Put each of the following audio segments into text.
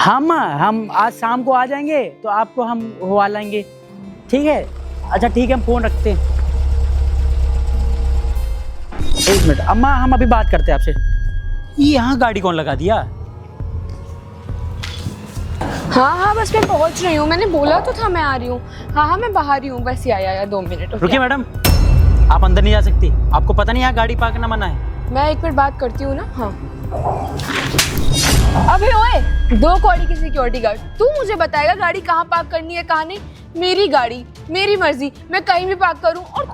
हम आज शाम को आ जाएंगे तो आपको हम हुआ लाएंगे, ठीक है? अच्छा ठीक है, हम फ़ोन रखते हैं। एक मिनट अम्मा, हम अभी बात करते हैं आपसे। ये यहाँ गाड़ी कौन लगा दिया? हाँ बस मैं पहुंच रही हूँ, मैंने बोला तो था मैं आ रही हूँ। हाँ मैं बाहर ही हूँ, बस ये आया 2 मिनट। रुकिए मैडम, आप अंदर नहीं जा सकती, आपको पता नहीं यहाँ गाड़ी पार्क करना मना है। मैं 1 मिनट बात करती हूँ ना। हाँ अबे ओए, 2 कौड़ी की सिक्योरिटी गार्ड, तू मुझे बताएगा गाड़ी कहाँ पार्क करनी है कहाँ नहीं? मेरी गाड़ी मेरी मर्जी, मैं कहीं भी पार्क करूँ। और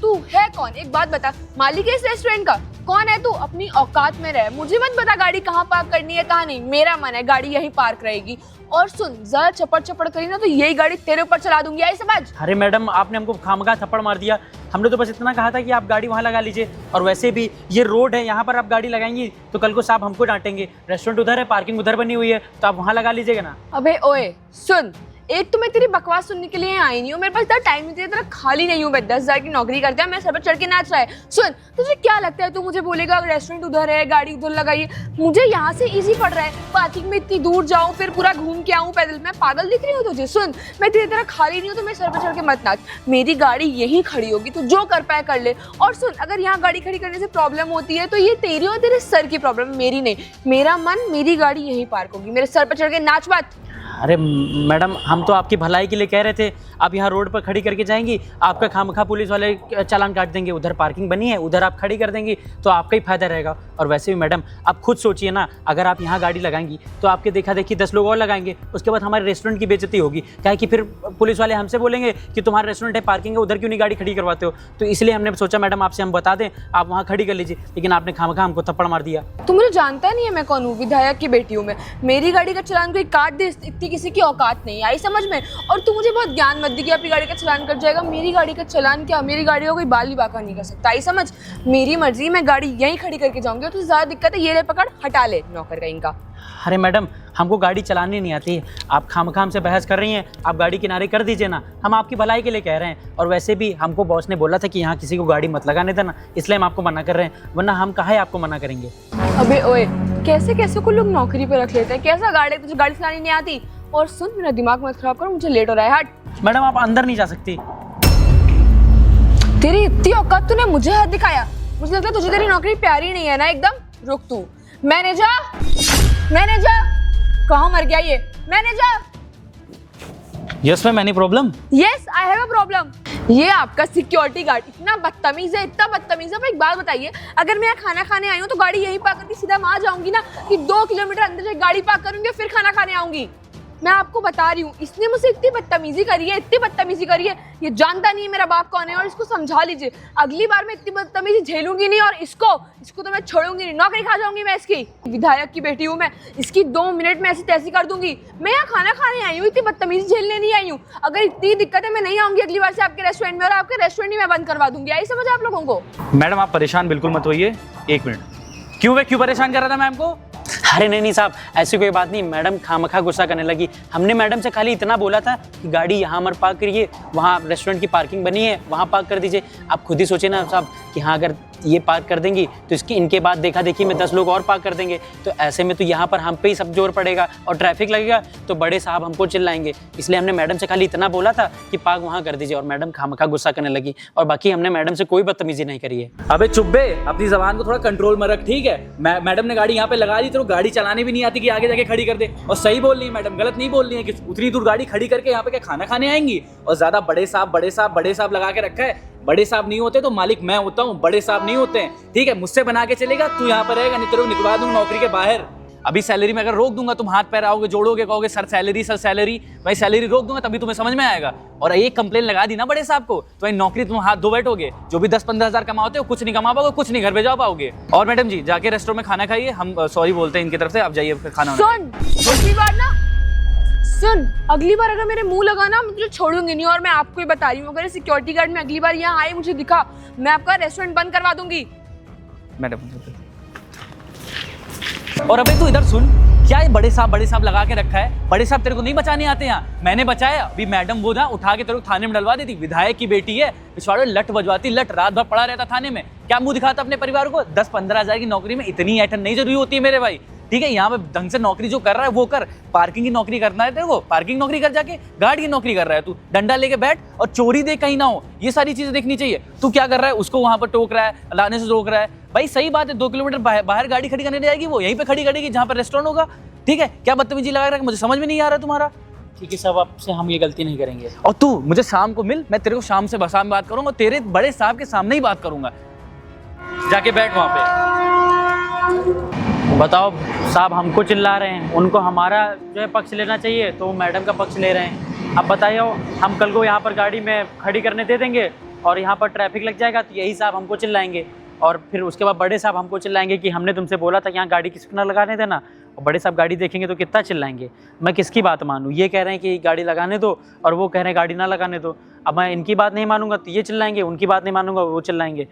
तू है कौन? एक बात बता, मालिक है इस रेस्टोरेंट का? कौन है तू? अपनी औकात में रह, मुझे मत बता गाड़ी कहाँ पार्क करनी है कहाँ नहीं। मेरा मन है गाड़ी यहीं पार्क रहेगी। और सुन, ज्यादा चपड़ करी ना तो यही गाड़ी तेरे ऊपर चला दूंगी, आई समझ? अरे मैडम, आपने हमको खामखा थप्पड़ मार दिया। हमने तो बस इतना कहा था कि आप गाड़ी वहाँ लगा लीजिए, और वैसे भी ये रोड है, यहाँ पर आप गाड़ी लगाएंगी तो कल को साहब हमको डांटेंगे। रेस्टोरेंट उधर है, पार्किंग उधर बनी हुई है, तो आप वहाँ लगा लीजिएगा ना। अबे ओए सुन, एक तो मैं तेरी बकवास सुनने के लिए आई नहीं हूँ, मेरे पास इतना टाइम नहीं, तेरी तरह खाली नहीं हूँ मैं। 10,000 की नौकरी करते हैं, मैं सर पर चढ़ के नाच रहा है। सुन, तुझे क्या लगता है तू मुझे बोलेगा रेस्टोरेंट उधर है गाड़ी उधर लगाइए? मुझे यहाँ से इजी पड़ रहा है, पार्किंग में इतनी दूर जाऊँ फिर पूरा घूम के आऊँ पैदल। मैं पागल दिख रही हूँ तुझे? सुन, मैं तेरी तरह खाली नहीं हूँ तो मैं सर पर चढ़ के मत नाच। मेरी गाड़ी यहीं खड़ी होगी, तू जो कर पाए कर ले। और सुन, अगर यहाँ गाड़ी खड़ी करने से प्रॉब्लम होती है तो ये तेरी और तेरे सर की प्रॉब्लम, मेरी नहीं। मेरा मन, मेरी गाड़ी यहीं पार्क होगी, मेरे सर पर चढ़ के नाच मत। अरे मैडम, हम तो आपकी भलाई के लिए कह रहे थे, आप यहाँ रोड पर खड़ी करके जाएंगी, आपका खामखा पुलिस वाले चालान काट देंगे। उधर पार्किंग बनी है, उधर आप खड़ी कर देंगी तो आपका ही फायदा रहेगा। और वैसे भी मैडम, आप खुद सोचिए ना, अगर आप यहाँ गाड़ी लगाएंगी तो आपके देखा देखी 10 लोग और लगाएंगे, उसके बाद हमारे रेस्टोरेंट की बेइज्जती होगी। क्या है कि फिर पुलिस वाले हमसे बोलेंगे कि तुम्हारा रेस्टोरेंट है, पार्किंग है, उधर क्यों नहीं गाड़ी खड़ी करवाते हो? तो इसलिए हमने सोचा मैडम आपसे हम बता दें, आप वहाँ खड़ी कर लीजिए, लेकिन आपने खामखा हमको थप्पड़ मार दिया। तू मुझे जानता नहीं है मैं कौन हूँ, विधायक की बेटी हूँ मैं। मेरी गाड़ी का चलान कोई काट दे, इतनी किसी की औकात नहीं, आई समझ में? और तू मुझे बहुत ज्ञान मत दी कि अपनी गाड़ी का चलान कट जाएगा। मेरी गाड़ी का चलान क्या, मेरी गाड़ी को कोई बाल भी बाका नहीं कर सकता, आई समझ? मेरी मर्जी, मैं गाड़ी यहीं खड़ी करके जाऊंगी। और तुझे ज्यादा दिक्कत है, ये ले पकड़, हटा ले नौकर का इनका। अरे मैडम, हमको गाड़ी चलानी नहीं आती है, आप खामखा हमसे बहस कर रही हैं, आप गाड़ी किनारे कर दीजिए ना, हम आपकी भलाई के लिए कह रहे हैं। और वैसे भी हमको बॉस ने बोला था कि यहाँ किसी को गाड़ी मत लगाने देना, इसलिए हम आपको मना कर रहे हैं, वरना हम कहाँ आपको मना करेंगे। अबे ओए, कैसे कैसे को लोग नौकरी पे रख लेते हैं? कैसा गाड़ी, तुझे गाड़ी चलानी नहीं आती? और सुन, मेरा दिमाग मत खराब करो, मुझे लेट हो रहा है, हट। मैडम, आप अंदर नहीं जा सकती। तेरी इतनी औकात, तूने मुझे हाथ दिखाया? मुझे लगता है तुझे तेरी नौकरी प्यारी नहीं है ना एकदम। रुक तू, मैनेजर कहाँ मर गया ये? Manager. Yes ma'am, any problem? Yes, I have a problem. ये आपका सिक्योरिटी गार्ड इतना बदतमीज है, इतना बदतमीज है। एक बात बताइए, अगर मैं खाना खाने आई हूँ तो गाड़ी यहीं पार्क करके सीधा वहां जाऊंगी ना, कि 2 किलोमीटर अंदर जाके गाड़ी पार्क करूंगी फिर खाना खाने आऊंगी? मैं आपको बता रही हूँ, इसने मुझसे इतनी बदतमीजी करी है, इतनी बदतमीजी करी है। ये जानता नहीं है मेरा बाप कौन है, और इसको समझा लीजिए, अगली बार मैं इतनी बदतमीजी झेलूंगी नहीं। और इसको तो मैं छोड़ूंगी नहीं, नौकरी खा जाऊंगी मैं इसकी। विधायक की बेटी हूँ मैं, इसकी 2 मिनट में ऐसी तैसी कर दूंगी। मैं यहाँ खाना खाने आई हूँ, इतनी बदतमीजी झेलने नहीं आई हूँ। अगर इतनी दिक्कत है, मैं नहीं आऊंगी अगली बार से आपके रेस्टोरेंट में, और आपके रेस्टोरेंट ही मैं बंद करवा दूंगी, आई समझ आप लोगों को? मैडम, आप परेशान बिल्कुल मत होइए। 1 मिनट, क्यों परेशान कर रहा था मैम को? अरे नहीं साहब, ऐसी कोई बात नहीं। मैडम खामखा गुस्सा करने लगी। हमने मैडम से खाली इतना बोला था कि गाड़ी यहाँ मत पार्क करिए, वहाँ रेस्टोरेंट की पार्किंग बनी है, वहाँ पार्क कर दीजिए। आप खुद ही सोचिए ना साहब कि हाँ, अगर ये पार्क कर देंगी तो इनके बाद देखा देखी में 10 लोग और पार्क कर देंगे, तो ऐसे में तो यहाँ पर हम पे ही सब जोर पड़ेगा और ट्रैफिक लगेगा, तो बड़े साहब हमको चिल्लाएंगे। इसलिए हमने मैडम से खाली इतना बोला था कि पार्क वहाँ कर दीजिए, और मैडम खामखा गुस्सा करने लगी। और बाकी हमने मैडम से कोई बदतमीजी नहीं करी है। अबे चुप बे, अपनी जबान को थोड़ा कंट्रोल में रख, ठीक है? मैडम ने गाड़ी यहाँ पे लगा दी, तो गाड़ी चलानी भी नहीं आती कि आगे जाके खड़ी कर दे। और सही बोल रही है मैडम, गलत नहीं बोल रही है कि उतनी दूर गाड़ी खड़ी करके यहाँ पे क्या खाना खाने आएंगी? और ज्यादा बड़े साहब लगा के रखा है। बड़े साहब नहीं होते तो मालिक मैं होता हूँ, बड़े साहब नहीं होते हैं, ठीक है? मुझसे बना के चलेगा, तू यहाँ पर रहेगा, नहीं तो निकलवा दूंगा नौकरी के बाहर। अभी सैलरी में अगर रोक दूंगा, तुम हाथ पैर आओगे, जोड़ोगे, कहोगे सर सैलरी, भाई सैलरी रोक दूंगा तभी तुम्हें समझ में आएगा। और एक कंप्लेन लगा दी ना बड़े साहब को, तो भाई नौकरी तुम हाथ धो बैठोगे। जो भी 10-15 हज़ार कमाते हो, कुछ नहीं कमा पाओगे, कुछ नहीं घर पे जा पाओगे। और मैडम जी, जाके रेस्टोरेंट में खाना खाइए, हम सॉरी बोलते हैं इनकी तरफ से, आप जाइए खाना। सुन, अगली बार अगर मेरे मुंह लगा ना, मैं तुझे छोड़ूंगी नहीं। और मैं आपको ही बता रही हूँ, अगर सिक्योरिटी गार्ड में अगली बार यहाँ आए, मुझे दिखा, मैं आपका रेस्टोरेंट बंद करवा दूंगी। मैडम, और अबे तू इधर सुन, क्या ये बड़े साहब लगा के रखा है? बड़े साहब तेरे को नहीं बचाने आते यहाँ, मैंने बचाया। अभी मैडम वो ना उठा के तेरे को थाने में डलवा देती। विधायक की बेटी है, पिछवाड़े लट बजवाती, लट रात भर पड़ा रहता थाने में। क्या मुंह दिखाता अपने परिवार को? 10-15 हज़ार की नौकरी में इतनी ऐठन नहीं जरूरी होती है मेरे भाई। ठीक है। यहाँ पे ढंग से नौकरी जो कर रहा है वो कर, पार्किंग की नौकरी करना है तेरे को, पार्किंग नौकरी कर, जाके गार्ड की नौकरी कर रहा है तू, डंडा लेके बैठ और चोरी देख कहीं ना हो, ये सारी चीजें देखनी चाहिए। तू क्या कर रहा है, उसको वहां पर टोक रहा है, लाने से रोक रहा है। भाई सही बात है, 2 किलोमीटर बाहर गाड़ी खड़ी करने जाएगी, वो यहीं पे खड़ी करेगी जहाँ पर रेस्टोरेंट होगा, ठीक है। क्या बदतमीजी लगा रहा है, मुझे समझ में नहीं आ रहा तुम्हारा। ठीक है साहब, आपसे हम ये गलती नहीं करेंगे। और तू मुझे शाम को मिल, मैं तेरे को शाम में बात करूंगा और तेरे बड़े साहब के सामने ही बात करूंगा। जाके बैठ वहां पे। बताओ साहब, हमको चिल्ला रहे हैं, उनको हमारा जो है पक्ष लेना चाहिए तो वो मैडम का पक्ष ले रहे हैं। अब बताइए, हम कल को यहाँ पर गाड़ी में खड़ी करने दे देंगे और यहाँ पर ट्रैफिक लग जाएगा तो यही साहब हमको चिल्लाएंगे, और फिर उसके बाद बड़े साहब हमको चिल्लाएंगे कि हमने तुमसे बोला था कि यहाँ गाड़ी किसी को ना लगाने देना, और बड़े साहब गाड़ी देखेंगे तो कितना चिल्लाएंगे। मैं किसकी बात मानूँ? ये कह रहे हैं कि गाड़ी लगाने दो और वो कह रहे हैं गाड़ी ना लगाने दो। अब मैं इनकी बात नहीं मानूंगा तो ये चिल्लाएंगे, उनकी बात नहीं मानूंगा वो चिल्लाएंगे।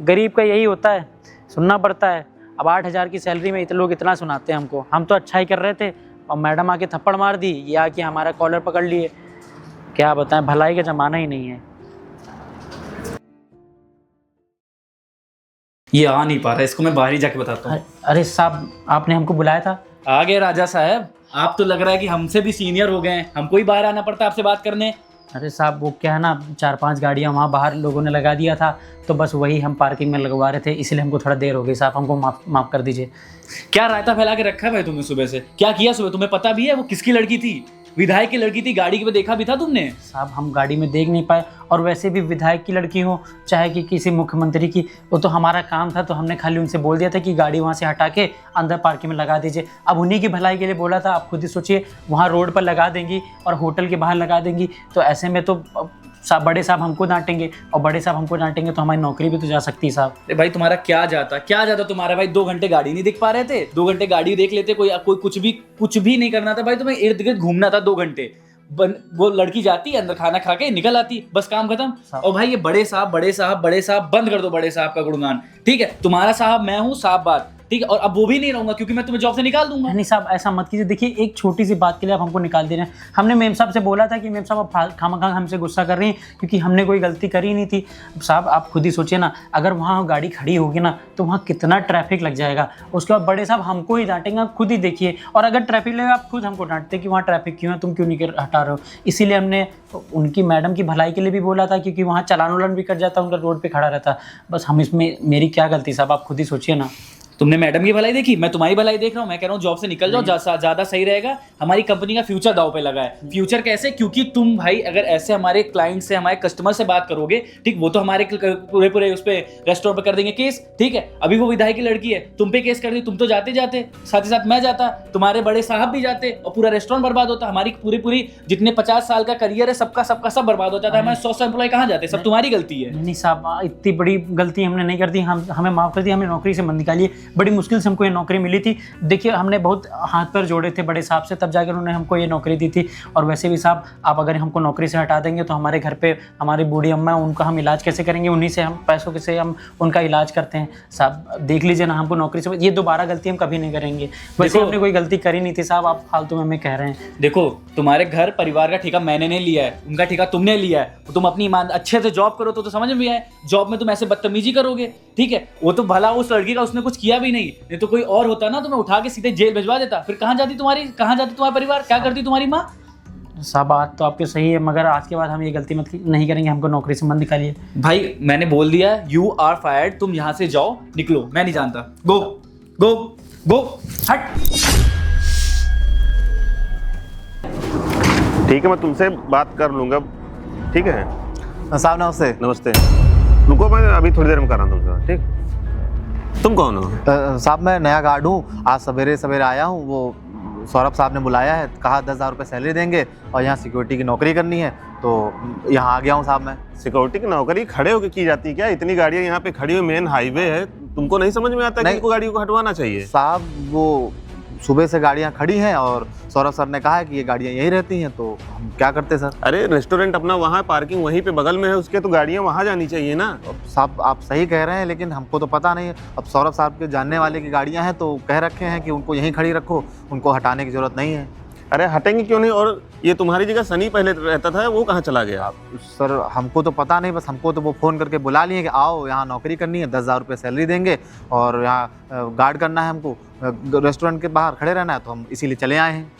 गरीब का यही होता है, सुनना पड़ता है। अब 8,000 की सैलरी में इतने लोग इतना सुनाते हैं हमको। हम तो अच्छा ही कर रहे थे और मैडम आके थप्पड़ मार दी, ये आके हमारा कॉलर पकड़ लिए। क्या बताएं, भलाई का ज़माना ही नहीं है। ये आ नहीं पा रहा है, इसको मैं बाहर ही जाके बताता हूँ। अरे साहब, आपने हमको बुलाया था। आ गए राजा साहब, आप तो लग रहा है कि हमसे भी सीनियर हो गए हैं, हमको ही बाहर आना पड़ता है आपसे बात करने। अरे साहब, वो क्या है ना, 4-5 गाड़ियाँ वहाँ बाहर लोगों ने लगा दिया था, तो बस वही हम पार्किंग में लगवा रहे थे, इसलिए हमको थोड़ा देर हो गई। साहब हमको माफ़ कर दीजिए। क्या रायता फैला के रखा है भाई तुमने सुबह से? क्या किया सुबह? तुम्हें पता भी है वो किसकी लड़की थी? विधायक की लड़की थी, गाड़ी पे देखा भी था तुमने? साहब हम गाड़ी में देख नहीं पाए, और वैसे भी विधायक की लड़की हो चाहे कि किसी मुख्यमंत्री की, वो तो हमारा काम था, तो हमने खाली उनसे बोल दिया था कि गाड़ी वहाँ से हटा के अंदर पार्किंग में लगा दीजिए। अब उन्हीं की भलाई के लिए बोला था। आप खुद ही सोचिए, वहाँ रोड पर लगा देंगी और होटल के बाहर लगा देंगी, तो ऐसे में तो बड़े साहब हमको डांटेंगे, और बड़े साहब हमको डांटेंगे तो हमारी नौकरी भी तो जा सकती है साहब। अरे भाई तुम्हारा क्या जाता तुम्हारा भाई? 2 घंटे गाड़ी नहीं देख पा रहे थे? 2 घंटे गाड़ी देख लेते, कोई कुछ भी नहीं करना था भाई, तुम्हें इर्द गिर्द घूमना था 2 घंटे। वो लड़की जाती अंदर, खाना खा के निकल आती, बस काम खत्म। और भाई ये बड़े साहब बंद कर दो, बड़े साहब का गुणगान, ठीक है। तुम्हारा साहब मैं हूँ, साहब बात, ठीक है। और अब वो भी नहीं रहूंगा क्योंकि मैं तुम्हें जॉब से निकाल दूंगा। नहीं साहब, ऐसा मत कीजिए। देखिए, एक छोटी सी बात के लिए आप हमको निकाल दे रहे हैं। हमने मेम साहब से बोला था कि मेम साहब आप खामखा हमसे गुस्सा कर रही हैं, क्योंकि हमने कोई गलती करी नहीं थी। साहब आप खुद ही सोचिए ना, अगर वहाँ गाड़ी खड़ी होगी ना तो वहाँ कितना ट्रैफिक लग जाएगा। उसके बाद बड़े साहब हमको ही डांटेंगे, आप खुद ही देखिए। और अगर ट्रैफिक लगेगा, आप खुद हमको डांटते कि वहाँ ट्रैफिक क्यों है, तुम क्यों नहीं हटा रहे हो। इसीलिए हमने उनकी मैडम की भलाई के लिए भी बोला था, क्योंकि वहाँ चालान वालान भी कट जाता, उनका रोड पर खड़ा रहता। बस हम इसमें, मेरी क्या गलती साहब, आप खुद ही सोचिए ना। तुमने मैडम की भलाई देखी, मैं तुम्हारी भलाई देख रहा हूँ। मैं कह रहा हूँ जॉब से निकल जाओ, ज्यादा सही रहेगा। हमारी कंपनी का फ्यूचर दाव पे लगा है। फ्यूचर कैसे? क्योंकि तुम भाई अगर ऐसे हमारे क्लाइंट से, हमारे कस्टमर से बात करोगे, ठीक, वो तो हमारे पूरे उस पे रेस्टोरेंट पे कर देंगे केस, ठीक है। अभी वो विधायक की लड़की है, तुम पे केस कर दी, तुम तो जाते साथ ही साथ मैं जाता, तुम्हारे बड़े साहब भी जाते, और पूरा रेस्टोरेंट बर्बाद होता। हमारी पूरी जितने 50 साल का करियर है सबका सब बर्बाद हो जाता है। हमारे 100 एम्प्लॉय कहाँ जाते? सब तुम्हारी गलती है। नहीं साहब, इतनी बड़ी गलती हमने नहीं कर दी, हमें माफ़ कर दी, हमें नौकरी से मत निकालिए। बड़ी मुश्किल से हमको ये नौकरी मिली थी। देखिए, हमने बहुत हाथ पैर जोड़े थे बड़े साहब से, तब जाकर उन्होंने हमको ये नौकरी दी थी। और वैसे भी साहब, आप अगर हमको नौकरी से हटा देंगे तो हमारे घर पे हमारी बूढ़ी अम्मा, उनका हम इलाज कैसे करेंगे? उन्हीं से हम पैसों से हम उनका इलाज करते हैं। साहब देख लीजिए ना, हमको नौकरी से, ये दोबारा गलती हम कभी नहीं करेंगे। वैसे हमने कोई गलती करी नहीं थी साहब, आप फालतू में हमें कह रहे हैं। देखो, तुम्हारे घर परिवार का ठेका मैंने नहीं लिया है, उनका ठेका तुमने लिया है। तुम अपनी अच्छे से जॉब करो तो समझ में आए। जॉब में तुम ऐसे बदतमीजी करोगे, ठीक है। वो तो भला उस लड़की का, उसने कुछ किया भी नहीं तो कोई और होता ना, तो मैं उठा के सीधे जेल भिजवा देता। फिर कहाँ जाती तुम्हारा परिवार? क्या करती तुम्हारी माँ? साहब बात तो आपकी सही है, मगर आज के बाद हम ये गलती नहीं करेंगे। हमको नौकरी से मत निकालिए। भाई मैंने बोल दिया, यू आर फायर्ड। तुम यहाँ से जाओ, निकलो, मैं नहीं जानता। गो गो गो, हट। ठीक है, मैं तुमसे बात कर लूँगा, ठीक है। साहब नमस्ते। नमस्ते, रुको, मैं अभी थोड़ी देर में कर रहा हूँ तुमसे, ठीक। तुम कौन हो? साहब मैं नया गार्ड हूँ, आज सवेरे आया हूँ। वो सौरभ साहब ने बुलाया है, कहा 10,000 रुपये सैलरी देंगे और यहाँ सिक्योरिटी की नौकरी करनी है, तो यहाँ आ गया हूँ साहब मैं। सिक्योरिटी की नौकरी खड़े होकर की जाती है क्या? इतनी गाड़ियाँ यहाँ पे खड़ी हुई, मेन हाईवे है, तुमको नहीं समझ में आता कि इनको गाड़ियों को हटवाना चाहिए? साहब वो सुबह से गाड़ियाँ खड़ी हैं और सौरभ सर ने कहा है कि ये गाड़ियाँ यहीं रहती हैं, तो हम क्या करते सर? अरे रेस्टोरेंट अपना वहाँ, पार्किंग वहीं पे बगल में है उसके, तो गाड़ियाँ वहाँ जानी चाहिए ना। साहब आप सही कह रहे हैं, लेकिन हमको तो पता नहीं है। अब सौरभ साहब के जानने वाले की गाड़ियाँ हैं तो कह रखे हैं कि उनको यहीं खड़ी रखो, उनको हटाने की ज़रूरत नहीं है। अरे हटेंगे क्यों नहीं? और ये तुम्हारी जगह सनी पहले रहता था, वो कहाँ चला गया? सर हमको तो पता नहीं, बस हमको तो वो फ़ोन करके बुला लिए कि आओ यहाँ नौकरी करनी है, 10,000 रुपये सैलरी देंगे और यहाँ गार्ड करना है हमको, रेस्टोरेंट के बाहर खड़े रहना है, तो हम इसीलिए चले आए हैं।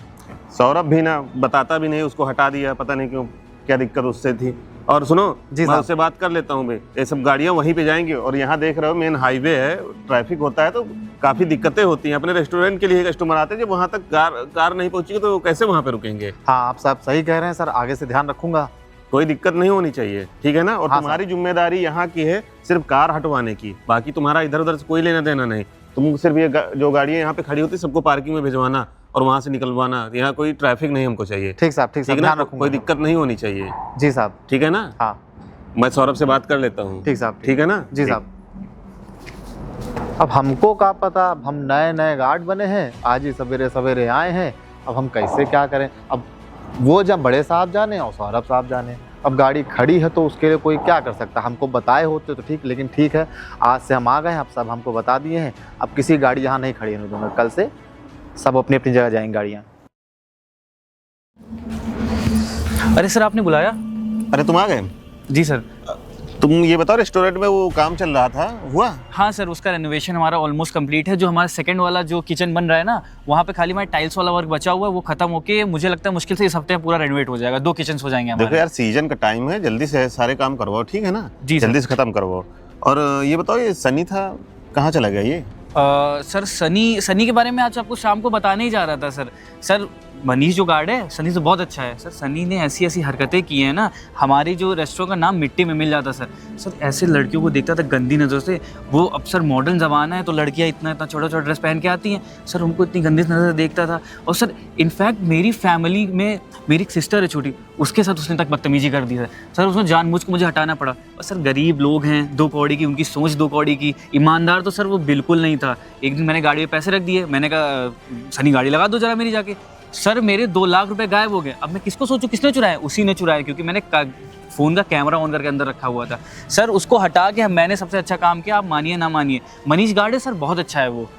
सौरभ भी ना बताता भी नहीं, उसको हटा दिया, पता नहीं क्यों, क्या दिक्कत उससे थी। और सुनो जी मैं साहब। उससे बात कर लेता हूँ भाई, ये सब गाड़ियाँ वहीं पे जाएंगी और यहाँ देख रहे हो मेन हाईवे है, ट्रैफिक होता है तो काफ़ी दिक्कतें होती हैं। अपने रेस्टोरेंट के लिए कस्टमर आते हैं, जब वहाँ तक कार नहीं पहुँचेगी तो कैसे वहाँ पे रुकेंगे? हाँ आप साहब सही कह रहे हैं सर, आगे से ध्यान रखूंगा। कोई दिक्कत नहीं होनी चाहिए, ठीक है ना? और हाँ, तुम्हारी जिम्मेदारी यहाँ की है सिर्फ कार हटवाने की, बाकी तुम्हारा इधर उधर से कोई लेना देना नहीं। तुम सिर्फ ये जो गाड़ियाँ यहाँ पे खड़ी होती सबको पार्किंग में भिजवाना और वहाँ से निकलवाना। यहाँ कोई ट्रैफिक नहीं हमको चाहिए, ठीक साहब, ठीक साहब, ठीक है ध्यान ना? रखूंगा। कोई दिक्कत नहीं होनी चाहिए, जी साहब। ठीक है ना? हाँ मैं सौरभ से बात कर लेता हूँ, ठीक साहब, ठीक है ना? जी ठीक। साहब। अब हमको क्या पता, अब हम नए नए गार्ड बने हैं, आज ही सवेरे सवेरे आए हैं, अब हम कैसे क्या करें? अब वो जब बड़े साहब जाने और सौरभ साहब जाने, अब गाड़ी खड़ी है तो उसके लिए कोई क्या कर सकता? हमको बताए होते तो ठीक, लेकिन ठीक है आज से हम आ गए हैं, अब सब हमको बता दिए हैं, अब किसी गाड़ी यहाँ नहीं खड़ी होने दूंगा, कल से सब अपनी अपनी जगह जाएंगी गाड़ियाँ। अरे सर आपने बुलाया? अरे तुम आ गए? जी सर। तुम ये बताओ, रेस्टोरेंट में वो काम चल रहा था, हुआ? हाँ सर, उसका रेनोवेशन हमारा ऑलमोस्ट कंप्लीट है। जो हमारा सेकंड वाला जो किचन बन रहा है ना, वहाँ पे खाली हमारा टाइल्स वाला वर्क बचा हुआ है, वो खत्म होके मुझे लगता है मुश्किल से इस हफ्ते में पूरा रेनोवेट हो जाएगा, 2 किचन हो जाएंगे देखो हमारे। यार, सीजन का टाइम है, जल्दी से सारे काम करवाओ, ठीक है ना? जी सर। जल्दी से खत्म करवाओ। और ये बताओ, ये सनी था, कहाँ चला गया ये? सर सनी के बारे में आज आपको शाम को बताने ही जा रहा था सर। सर मनीष जो गार्ड है, सनी से बहुत अच्छा है सर। सनी ने ऐसी ऐसी हरकतें की हैं ना, हमारे जो रेस्टोरेंट का नाम मिट्टी में मिल जाता सर। सर ऐसे लड़कियों को देखता था गंदी नज़र से। वो अब सर मॉडर्न ज़माना है तो लड़कियां इतना इतना छोटा छोटा ड्रेस पहन के आती हैं, सर उनको इतनी गंदी नज़र से देखता था। और सर इनफैक्ट मेरी फैमिली में मेरी एक सिस्टर है छोटी, उसके साथ उसने तक बदतमीजी कर दी है सर। उसमें जानबूझ के मुझे हटाना पड़ा। और सर गरीब लोग हैं, 2 कौड़ी की उनकी सोच, 2 कौड़ी की। ईमानदार तो सर वो बिल्कुल नहीं था। एक दिन मैंने गाड़ी में पैसे रख दिए, मैंने कहा सनी गाड़ी लगा दो जरा मेरी जाके। सर मेरे 2 लाख रुपए गायब हो गए। अब मैं किसको सोचूं, किसने चुराया? उसी ने चुराया, क्योंकि मैंने फ़ोन का कैमरा ऑन करके अंदर रखा हुआ था। सर उसको हटा के मैंने सबसे अच्छा काम किया, आप मानिए ना मानिए। मनीष गार्ड है सर, बहुत अच्छा है वो।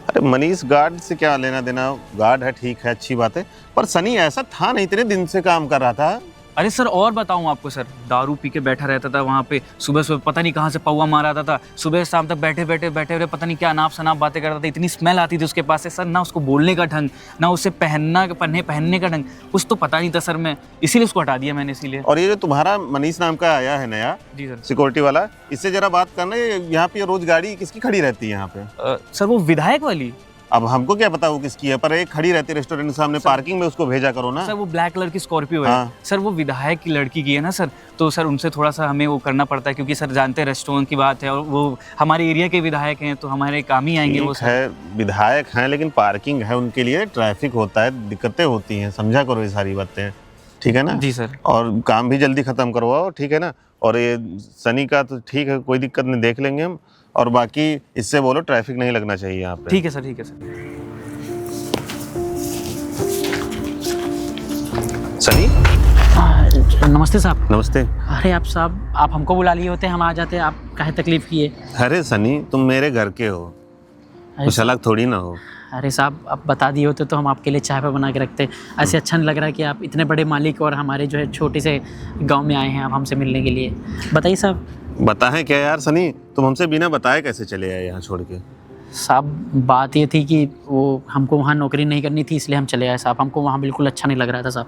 अरे मनीष गार्ड से क्या लेना देना? गार्ड है, ठीक है, अच्छी बात है, पर सनी ऐसा था नहीं, इतने दिन से काम कर रहा था। अरे सर और बताऊं आपको सर, दारू पी के बैठा रहता था वहाँ पे, सुबह सुबह पता नहीं कहाँ से पौवा मार आता था, सुबह शाम तक बैठे पता नहीं क्या अनाप शनाप बातें करता था। इतनी स्मेल आती थी उसके पास से सर, ना उसको बोलने का ढंग, ना उससे पहनने का ढंग, कुछ तो पता नहीं था सर। मैं इसीलिए उसको हटा दिया मैंने, इसीलिए। और ये जो तुम्हारा मनीष नाम का आया है नया जी सर। सिक्योरिटी वाला, इससे जरा बात करना, यहाँ पे रोज गाड़ी किसकी खड़ी रहती है यहाँ पे? सर वो विधायक वाली। अब हमको क्या पता वो किसकी है, पर एक खड़ी रहती है रेस्टोरेंट के सामने, पार्किंग में उसको भेजा करो ना। सर वो ब्लैक कलर की स्कॉर्पियो है। हाँ। सर वो विधायक की लड़की की है ना सर, तो सर उनसे थोड़ा सा हमें वो करना पड़ता है, क्योंकि सर जानते हैं रेस्टोरेंट की बात है और वो हमारे एरिया के विधायक हैं, तो हमारे काम ही आएंगे वो ठीक सर। है, विधायक हैं, लेकिन पार्किंग है उनके लिए, ट्रैफिक होता है, दिक्कतें होती हैं, समझा करो ये सारी बातें, ठीक है ना? जी सर। और काम भी जल्दी खत्म करवाओ, ठीक है ना? और ये सनी का तो ठीक है, कोई दिक्कत नहीं, देख लेंगे हम। और बाकी इससे बोलो ट्रैफिक नहीं लगना चाहिए यहाँ पे। ठीक है सर, ठीक है सर। सनी, नमस्ते साहब। नमस्ते। अरे आप साहब, आप हमको बुला लिए होते, हम आ जाते, आप काहे तकलीफ़ किए? अरे सनी, तुम मेरे घर के हो, कुछ अलग थोड़ी ना हो। अरे साहब, आप बता दिए होते तो हम आपके लिए चाय पे बना के रखते। ऐसे अच्छा नहीं लग रहा कि आप इतने बड़े मालिक और हमारे जो है छोटे से गांव में आए हैं आप हमसे मिलने के लिए। बताइए साहब। बताएं क्या यार सनी, तुम हमसे बिना बताए कैसे चले आए यहाँ छोड़ के? साहब बात ये थी कि वो हमको वहाँ नौकरी नहीं करनी थी, इसलिए हम चले आए साहब। हमको वहाँ बिल्कुल अच्छा नहीं लग रहा था साहब।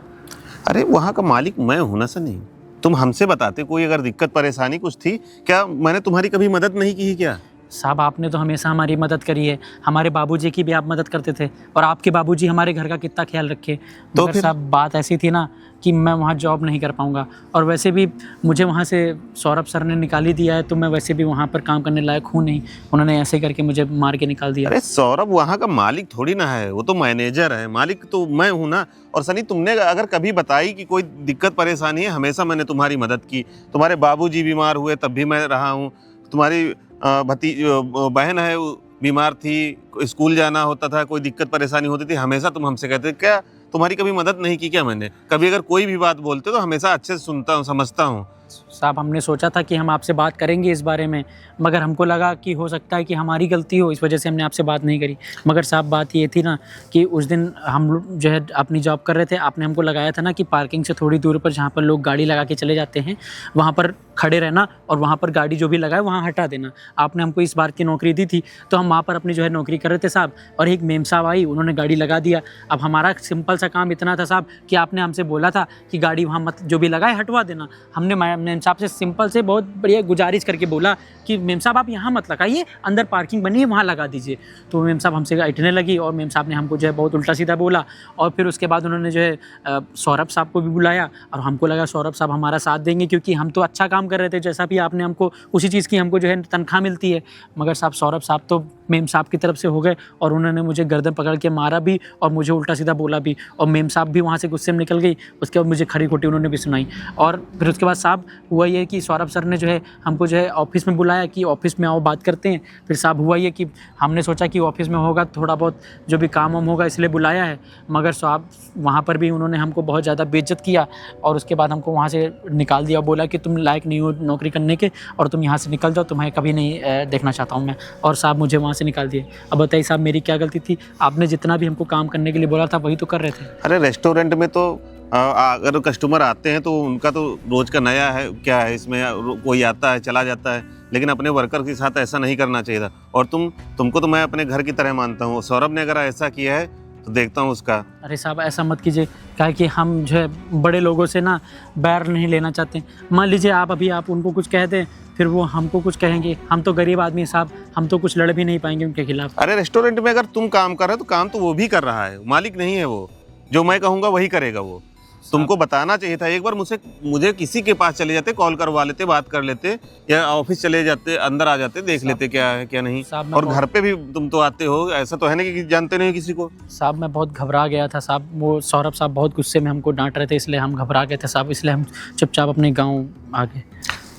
अरे वहाँ का मालिक मैं हूँ ना सनी, तुम हमसे बताते, कोई अगर दिक्कत परेशानी कुछ थी, क्या मैंने तुम्हारी कभी मदद नहीं की है क्या? साहब आपने तो हमेशा हमारी मदद करी है, हमारे बाबूजी की भी आप मदद करते थे, और आपके बाबूजी हमारे घर का कितना ख्याल रखे। तो मगर फिर? साहब बात ऐसी थी ना कि मैं वहाँ जॉब नहीं कर पाऊँगा, और वैसे भी मुझे वहाँ से सौरभ सर ने निकाल ही दिया है, तो मैं वैसे भी वहाँ पर काम करने लायक हूँ नहीं। उन्होंने ऐसे करके मुझे मार के निकाल दिया। अरे सौरभ वहाँ का मालिक थोड़ी ना है, वो तो मैनेजर है, मालिक तो मैं हूँ ना। और सनी तुमने अगर कभी बताई कि कोई दिक्कत परेशानी है, हमेशा मैंने तुम्हारी मदद की। तुम्हारे बाबूजी बीमार हुए तब भी मैं रहा हूँ, तुम्हारी बहन है वो बीमार थी, स्कूल जाना होता था, कोई दिक्कत परेशानी होती थी, हमेशा तुम हमसे कहते। क्या तुम्हारी कभी मदद नहीं की क्या मैंने? कभी अगर कोई भी बात बोलते तो हमेशा अच्छे से सुनता हूँ, समझता हूँ। साहब हमने सोचा था कि हम आपसे बात करेंगे इस बारे में, मगर हमको लगा कि हो सकता है कि हमारी गलती हो, इस वजह से हमने आपसे बात नहीं करी। मगर साहब बात ये थी ना कि उस दिन हम लोग जो है अपनी जॉब कर रहे थे, आपने हमको लगाया था ना कि पार्किंग से थोड़ी दूर पर जहाँ पर लोग गाड़ी लगा के चले जाते हैं वहाँ पर खड़े रहना और वहाँ पर गाड़ी जो भी लगाए वहाँ हटा देना। आपने हमको इस बार की नौकरी दी थी, तो हम वहाँ पर अपनी जो है नौकरी कर रहे थे साहब, और एक मेम साहब आई, उन्होंने गाड़ी लगा दिया। अब हमारा सिंपल सा काम इतना था साहब कि आपने हमसे बोला था कि गाड़ी वहाँ मत जो भी लगाए हटवा देना। हमने मेम साहब से सिंपल से बहुत बढ़िया गुजारिश करके बोला कि मेम साहब आप यहाँ मत लगाइए, अंदर पार्किंग बनी है वहाँ लगा दीजिए। तो मेम साहब हमसे अटने लगी और मेम साहब ने हमको जो है बहुत उल्टा सीधा बोला। और फिर उसके बाद उन्होंने जो है सौरभ साहब को भी बुलाया और हमको लगा सौरभ साहब हमारा साथ देंगे, क्योंकि हम तो अच्छा काम कर रहे थे, जैसा भी आपने हमको उसी चीज़ की हमको जो है तनख्वाह मिलती है। मगर साहब सौरभ साहब तो मेम साहब की तरफ से हो गए और उन्होंने मुझे गर्दन पकड़ के मारा भी और मुझे उल्टा सीधा बोला भी, और मेम साहब भी वहाँ से गुस्से में निकल गई। उसके बाद मुझे खरी खोटी उन्होंने भी सुनाई। और फिर उसके बाद साहब हुआ ये कि सौरभ सर ने जो है हमको जो है ऑफिस में बुलाया कि ऑफिस में आओ बात करते हैं। फिर साहब हुआ ये कि हमने सोचा कि ऑफिस में होगा थोड़ा बहुत जो भी काम वाम होगा इसलिए बुलाया है, मगर साहब वहाँ पर भी उन्होंने हमको बहुत ज़्यादा बेइज्जत किया और उसके बाद हमको वहाँ से निकाल दिया। बोला कि तुम लायक नहीं हो नौकरी करने के और तुम यहाँ से निकल जाओ, तुम्हें कभी नहीं देखना चाहता हूँ मैं। और साहब मुझे वहाँ से निकाल दिए। अब बताइए साहब मेरी क्या गलती थी? आपने जितना भी हमको काम करने के लिए बोला था वही तो कर रहे थे। अरे रेस्टोरेंट में तो अगर कस्टमर आते हैं तो उनका तो रोज का नया है, क्या है इसमें, कोई आता है चला जाता है, लेकिन अपने वर्कर के साथ ऐसा नहीं करना चाहिए था। और तुमको तो मैं अपने घर की तरह मानता हूँ। सौरभ ने अगर ऐसा किया है तो देखता हूँ उसका। अरे साहब ऐसा मत कीजिए, क्या है कि हम जो है बड़े लोगों से ना बैर नहीं लेना चाहते। मान लीजिए आप उनको कुछ कह दें फिर वो हमको कुछ कहेंगे, हम तो गरीब आदमी हैं साहब, हम तो कुछ लड़ भी नहीं पाएंगे उनके खिलाफ। अरे रेस्टोरेंट में अगर तुम काम कर रहे हो तो काम तो वो भी कर रहा है, मालिक नहीं है वो। जो मैं कहूँगा वही करेगा वो। तुमको बताना चाहिए था एक बार मुझे किसी के पास चले जाते, कॉल करवा लेते, बात कर लेते, या ऑफिस चले जाते, अंदर आ जाते, देख लेते क्या है क्या नहीं। और घर पे भी तुम तो आते हो, ऐसा तो है नहीं कि जानते नहीं किसी को। साहब मैं बहुत घबरा गया था साहब, वो सौरभ साहब बहुत गुस्से में हमको डांट रहे थे, इसलिए हम घबरा गए थे साहब, इसलिए हम चुपचाप अपने गाँव आ गए।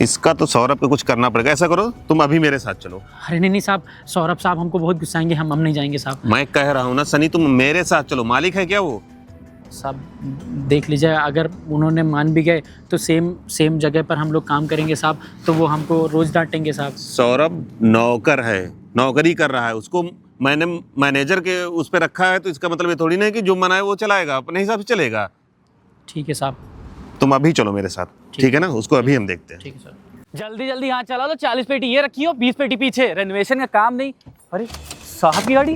इसका तो सौरभ को कुछ करना पड़ेगा। ऐसा करो तुम अभी मेरे साथ चलो। अरे नहीं साहब, सौरभ साहब हमको बहुत गुस्साएंगे, हम नहीं जाएंगे साहब। मैं कह रहा हूँ ना सनी, तुम मेरे साथ चलो। मालिक है क्या वो? साहब देख लीजिए, अगर उन्होंने मान भी गए तो सेम जगह पर हम लोग काम करेंगे साहब, तो वो हमको रोज डांटेंगे साहब। सौरभ नौकर है, नौकरी कर रहा है, उसको मैंने मैनेजर के उस पर रखा है, तो इसका मतलब ये थोड़ी ना है कि जो मना है वो चलाएगा, अपने हिसाब से चलेगा। ठीक है साहब, तुम अभी चलो मेरे साथ, ठीक है ना? उसको अभी हम देखते हैं। ठीक है सर। जल्दी जल्दी यहाँ चला लो, 40 पेटी ये रखी हो, 20 पेटी पीछे। रेनोवेशन का काम नहीं। अरे साहब की गाड़ी,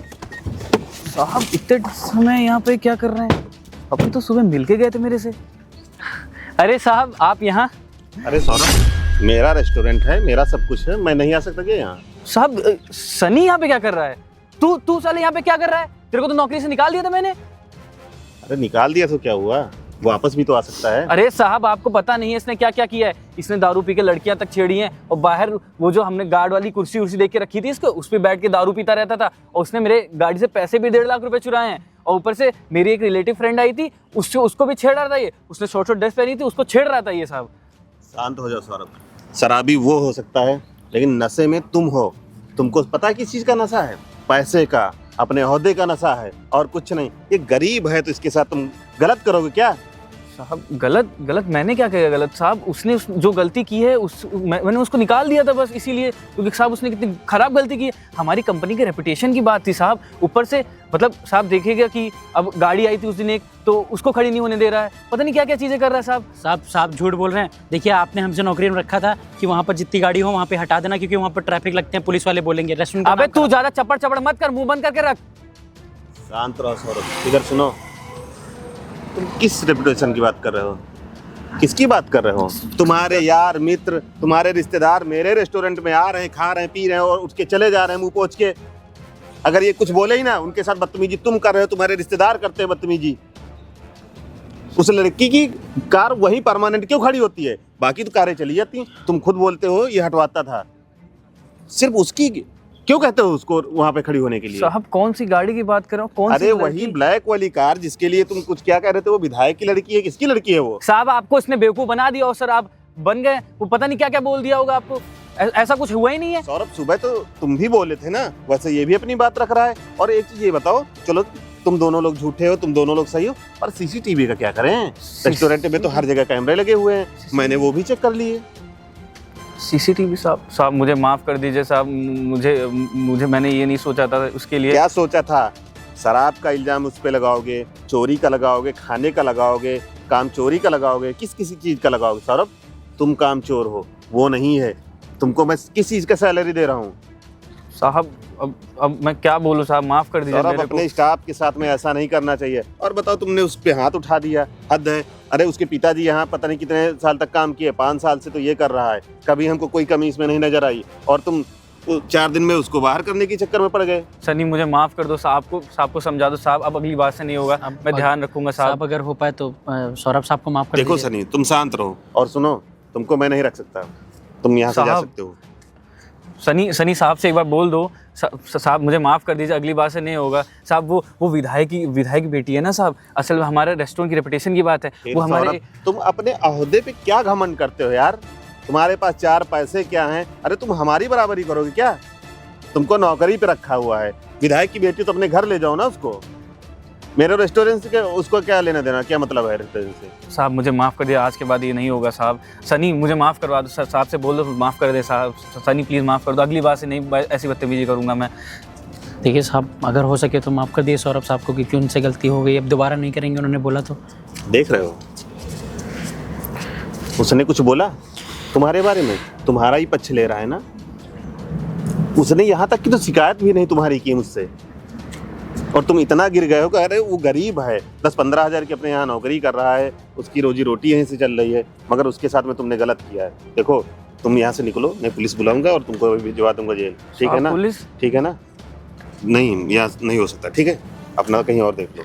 साहब इतने समय यहाँ पे क्या कर रहे हैं? अभी तो सुबह मिल के गए थे मेरे से। अरे साहब आप यहाँ? अरे सौरभ, मेरा रेस्टोरेंट है, मेरा सब कुछ है, मैं नहीं आ सकता क्या यहाँ? साहब सनी यहाँ पे क्या कर रहा है? तू साले यहाँ पे क्या कर रहा है? तेरे को तो नौकरी से निकाल दिया था मैंने। अरे निकाल दिया तो क्या हुआ, वापस भी तो आ सकता है। अरे साहब आपको पता नहीं है इसने क्या क्या किया है। इसने दारू पी के लड़कियां तक छेड़ी हैं और बाहर वो जो हमने गार्ड वाली कुर्सी उर्सी देके रखी थी इसको, उस पर बैठ के दारू पीता रहता था। और उसने मेरे गाड़ी से पैसे भी 1.5 लाख रुपए चुराए हैं। और ऊपर से मेरी एक रिलेटिव फ्रेंड आई थी, उसको भी छेड़ रहा था ये। उसने शॉर्ट ड्रेस पहनी थी, उसको छेड़ रहा था ये साहब। शांत हो जाओ सौरभ। शराबी वो हो सकता है, लेकिन नशे में तुम हो। तुमको पता है किस चीज का नशा है? पैसे का, अपने ओहदे का नशा है, और कुछ नहीं। ये गरीब है तो इसके साथ तुम गलत करोगे क्या? साहब गलत मैंने क्या किया गलत? साहब उसने जो गलती की है मैंने उसको निकाल दिया था बस इसीलिए, क्योंकि साहब उसने कितनी खराब गलती की है। हमारी कंपनी के रेपुटेशन की बात थी साहब। ऊपर से मतलब साहब देखिएगा कि अब गाड़ी आई थी उस दिन एक, तो उसको खड़ी नहीं होने दे रहा है, पता नहीं क्या क्या चीजें कर रहा है साहब। साहब झूठ बोल रहे हैं। देखिए आपने हमसे नौकरी में रखा था कि वहाँ पर जितनी गाड़ी हो वहाँ पे हटा देना, क्योंकि वहाँ पर ट्रैफिक लगते हैं, पुलिस वाले बोलेंगे। रेस्टोरेंट अबे तू ज्यादा चपड़ मत कर, मुंह बंद करके रख। शांत रहो सौरभ। इधर सुनो, तुम किस रेपुटेशन की बात कर रहे हो? किसकी बात कर रहे हो? तुम्हारे यार मित्र, तुम्हारे रिश्तेदार मेरे रेस्टोरेंट में आ रहे हैं, खा रहे हैं, पी रहे हैं और उठ के चले जा रहे हैं मुंह पोंछ के। अगर ये कुछ बोले ही ना, उनके साथ बदतमीजी तुम कर रहे हो, तुम्हारे रिश्तेदार करते हैं बदतमीजी। उस लड़की की कार वहीं परमानेंट क्यों खड़ी होती है? बाकी तो कारें चली जाती हैं। तुम खुद बोलते हो ये हटवाता था, सिर्फ उसकी क्यों कहते हो उसको वहां पे खड़ी होने के लिए? साहब कौन सी गाड़ी की बात कर रहे हो? कौन सी? अरे वही ब्लैक वाली कार जिसके लिए तुम कुछ क्या कह रहे थे, वो विधायक की लड़की है। किसकी लड़की है वो? साहब आपको इसने बेवकूफ बना दिया और सर आप बन गए। वो पता नहीं क्या क्या बोल दिया होगा आपको। ऐसा कुछ हुआ ही नहीं है। सौरभ सुबह तो तुम भी बोले थे ना, वैसे ये भी अपनी बात रख रहा है। और एक चीज ये बताओ, चलो तुम दोनों लोग झूठे हो, तुम दोनों लोग सही हो। और सीसीटीवी का क्या करें, रेस्टोरेंट में तो हर जगह कैमरे लगे हुए हैं, मैंने वो भी चेक कर लिए। सीसीटीवी साहब मुझे माफ़ कर दीजिए साहब, मुझे मैंने ये नहीं सोचा था उसके लिए। क्या सोचा था? शराब का इल्जाम उस पे लगाओगे, चोरी का लगाओगे, खाने का लगाओगे, काम चोरी का लगाओगे, किसी चीज का लगाओगे? सौरभ, तुम काम चोर हो, वो नहीं है। तुमको मैं किस चीज का सैलरी दे रहा हूँ? साहब अब मैं क्या बोलूँ साहब, माफ़ कर दीजिए सौरभ, मेरे अपने को। स्टाफ के साथ में ऐसा नहीं करना चाहिए। और बताओ, तुमने उस पे हाथ उठा दिया, हद है। अरे उसके पिताजी यहाँ पता नहीं कितने साल तक काम किए, 5 साल से तो ये कर रहा है, कभी हमको कोई कमी इसमें नहीं नजर आई। और तुम 4 दिन में उसको बाहर करने के चक्कर में पड़ गए। सनी मुझे माफ़ कर दो, साहब को समझा दो साहब, अब अगली बार से नहीं होगा, मैं ध्यान रखूंगा साहब साहब। अगर हो पाए तो सौरभ साहब को माफ कर देखो दीजिए। सनी, तुम शांत रहो। और सुनो, तुमको मैं नहीं रख सकता, तुम यहाँ से जा साहब। सकते हो। सनी साहब से एक बार बोल दो साहब, मुझे माफ़ कर दीजिए, अगली बार से नहीं होगा साहब। वो विधायक की बेटी है ना साहब, असल में हमारे रेस्टोरेंट की रेपुटेशन की बात है। फिर वो हमारे सौरभ, तुम अपने ओहदे पे क्या घमंड करते हो यार? तुम्हारे पास 4 पैसे क्या हैं? अरे तुम हमारी बराबरी करोगे क्या? तुमको नौकरी पे रखा हुआ है, विधायक की बेटी, तो अपने घर ले जाओ ना उसको। मेरे रेस्टोरेंट से उसको क्या लेना देना, क्या मतलब है रेस्टोरेंट से? साहब मुझे माफ़ कर दिए, आज के बाद ये नहीं होगा साहब। सनी मुझे माफ़ करवा दो, साहब से बोल दो माफ़ कर दे साहब। सनी प्लीज़ माफ़ कर दो, अगली बार से नहीं ऐसी बदतमीजी करूँगा मैं। देखिए साहब, अगर हो सके तो माफ कर दिए सौरभ साहब को, क्योंकि उनसे गलती हो गई, अब दोबारा नहीं करेंगे, उन्होंने बोला तो। देख रहे हो, उसने कुछ बोला तुम्हारे बारे में? तुम्हारा ही पक्ष ले रहा है ना। उसने यहाँ तक की तो शिकायत भी नहीं तुम्हारी की मुझसे, और तुम इतना गिर गए हो कि अरे वो गरीब है, 10-15 हज़ार की अपने यहाँ नौकरी कर रहा है, उसकी रोजी रोटी यहीं से चल रही है, मगर उसके साथ में तुमने गलत किया है। देखो, तुम यहाँ से निकलो, मैं पुलिस बुलाऊंगा और तुमको भिजवा दूंगा जेल, ठीक है ना? पुलिस? ठीक है ना? नहीं, यहाँ नहीं हो सकता, ठीक है? अपना कहीं और देख लो।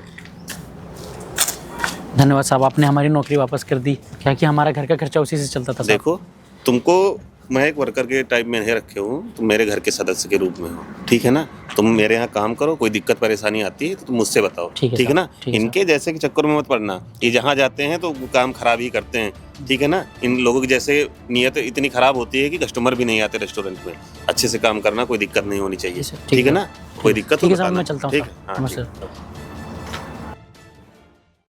धन्यवाद साहब, आपने हमारी नौकरी वापस कर दी, क्या कि हमारा घर का खर्चा उसी से चलता था साहब। देखो, तुमको मैं एक वर्कर के टाइप में नहीं रखे हूँ, तुम मेरे घर के सदस्य के रूप में हो, ठीक है ना? तुम मेरे यहाँ काम करो, कोई दिक्कत परेशानी आती है तो तुम मुझसे बताओ, ठीक है है साहब, ना? ठीक है इनके जैसे के चक्कर में मत पड़ना। ये जहाँ जाते हैं तो वो काम खराब ही करते हैं, ठीक है ना? इन लोगों की जैसे नीयत इतनी खराब होती है कि कस्टमर भी नहीं आते रेस्टोरेंट में। अच्छे से काम करना, कोई दिक्कत नहीं होनी चाहिए, जी सर, ठीक है ना? कोई दिक्कत ठीक है हो साहब, बताना, मैं चलता हूँ ठीक साहब। है? हाँ, नमस्ते। ठीक है।